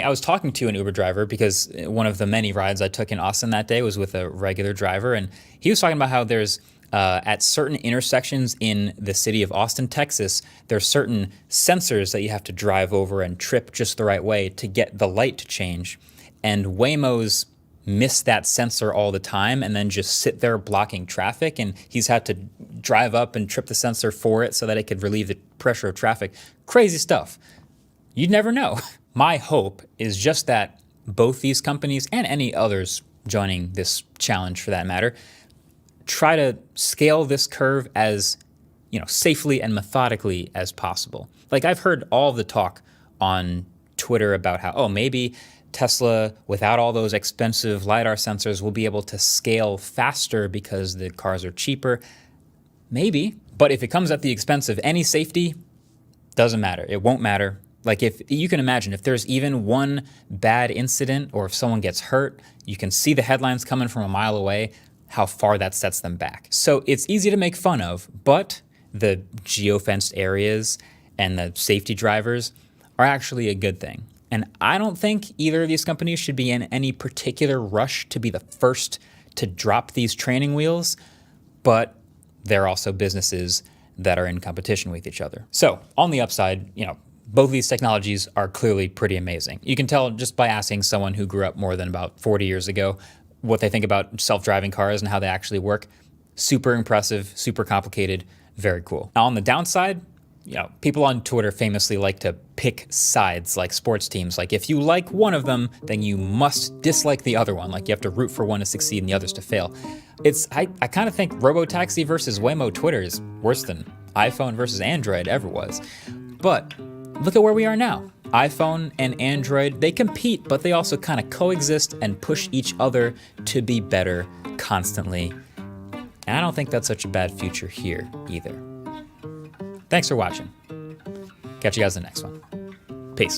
I was talking to an Uber driver because one of the many rides I took in Austin that day was with a regular driver, and he was talking about how there's at certain intersections in the city of Austin, Texas, there's certain sensors that you have to drive over and trip just the right way to get the light to change. And Waymo's miss that sensor all the time and then just sit there blocking traffic, and he's had to drive up and trip the sensor for it so that it could relieve the pressure of traffic. Crazy stuff. You'd never know. My hope is just that both these companies and any others joining this challenge for that matter try to scale this curve as, safely and methodically as possible. Like, I've heard all the talk on Twitter about how, maybe Tesla, without all those expensive LiDAR sensors, will be able to scale faster because the cars are cheaper. Maybe, but if it comes at the expense of any safety, doesn't matter. It won't matter. Like, if you can imagine, if there's even one bad incident or if someone gets hurt, you can see the headlines coming from a mile away, how far that sets them back. So it's easy to make fun of, but the geofenced areas and the safety drivers are actually a good thing. And I don't think either of these companies should be in any particular rush to be the first to drop these training wheels, but they're also businesses that are in competition with each other. So on the upside, both of these technologies are clearly pretty amazing. You can tell just by asking someone who grew up more than about 40 years ago what they think about self-driving cars and how they actually work. Super impressive, super complicated, very cool. Now on the downside, people on Twitter famously like to pick sides like sports teams. Like, if you like one of them, then you must dislike the other one. Like, you have to root for one to succeed and the others to fail. I kind of think RoboTaxi versus Waymo Twitter is worse than iPhone versus Android ever was. But look at where we are now. iPhone and Android, they compete, but they also kind of coexist and push each other to be better constantly. And I don't think that's such a bad future here either. Thanks for watching. Catch you guys in the next one.